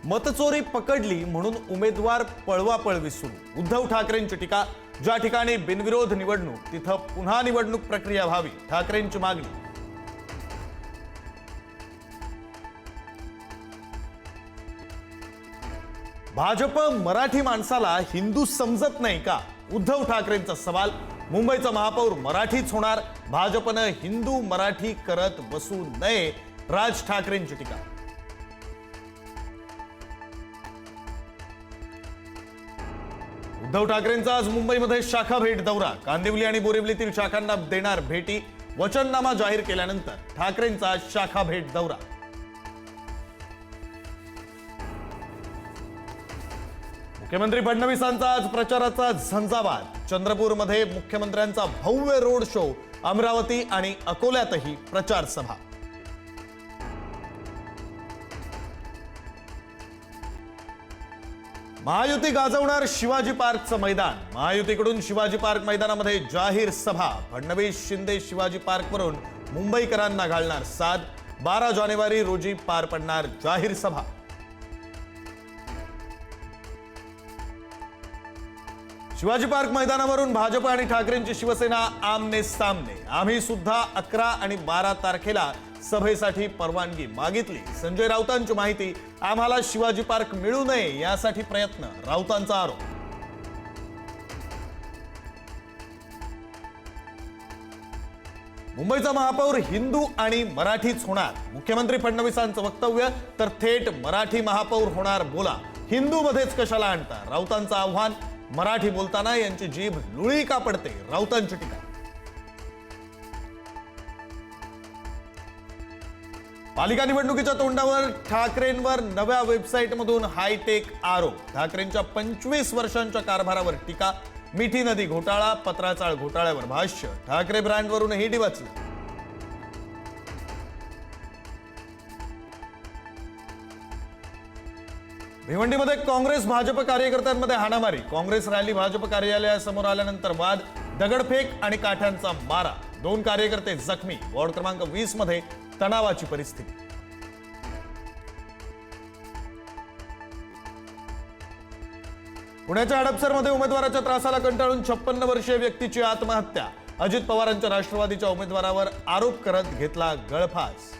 मतचोरी पकडली म्हणून उमेदवार पळवापळवी सुरू। उद्धव ठाकरेंची टीका। ज्या ठिकाणी बिनविरोध निवडणूक तिथं पुन्हा निवडणूक प्रक्रिया व्हावी, ठाकरेंची मागणी। भाजप मराठी माणसाला हिंदू समजत नाही का? उद्धव ठाकरेंचा सवाल। मुंबईचा महापौर मराठीच होणार, भाजपनं हिंदू मराठी करत बसू नये, राज ठाकरेंची टीका। उद्धव ठाकरेंचा आज मुंबईमध्ये शाखा भेट दौरा। कांदिवली आणि बोरिवलीतील शाखांना देणार भेटी। वचननामा जाहीर केल्यानंतर ठाकरेंचा शाखा भेट दौरा। मुख्यमंत्री फडणवीसांचा आज प्रचाराचा झंझावात। चंद्रपूरमध्ये मुख्यमंत्र्यांचा भव्य रोड शो। अमरावती आणि अकोल्यातही प्रचार सभा। महायुती गाजवणार शिवाजी पार्कचं मैदान। महायुतीकडून शिवाजी पार्क मैदानामध्ये जाहीर सभा। फडणवीस शिंदे शिवाजी पार्कवरून मुंबईकरांना घालणार साद। 12 जानेवारी रोजी पार पडणार जाहीर सभा। शिवाजी पार्क मैदानावरून भाजप आणि ठाकरेंची शिवसेना आमने सामने। आम्ही सुद्धा 11 आणि 12 तारखेला सभेसाठी परवानगी मागितली। संजय राऊतांची माहिती। आम्हाला शिवाजी पार्क मिळू नये यासाठी प्रयत्न, राऊतांचा आरोप। मुंबईचा महापौर हिंदू आणि मराठीच होणार। मुख्यमंत्री फडणवीसांचं वक्तव्य, तर थेट मराठी महापौर होणार बोला, हिंदू मध्येच कशाला आणता, राऊतांचं आव्हान। मराठी बोलताना यांची जीभ लुळी का पडते, राऊतांची टीका। पालिका निवडणुकीच्या तोंडावर ठाकरेंवर नव्या वेबसाईटमधून हायटेक आरोप। ठाकरेंच्या 25 वर्षांच्या कारभारावर टीका। मिठी नदी घोटाळा, पत्राचाळ घोटाळ्यावर भाष्य। ठाकरे ब्रँडवरूनही डिवचलं। भिवंडीमध्ये काँग्रेस भाजप कार्यकर्त्यांमध्ये हाणामारी। काँग्रेस रॅली भाजप कार्यालयासमोर आल्यानंतर वाद, दगडफेक आणि काठ्यांचा मारा। 2 कार्यकर्ते जखमी। वॉर्ड क्रमांक 20 मध्ये तणावाची परिस्थिती। पुण्याच्या हडपसरमध्ये उमेदवाराच्या त्रासाला कंटाळून 56 वर्षीय व्यक्तीची आत्महत्या। अजित पवारांच्या राष्ट्रवादीच्या उमेदवारावर आरोप करत घेतला गळफास।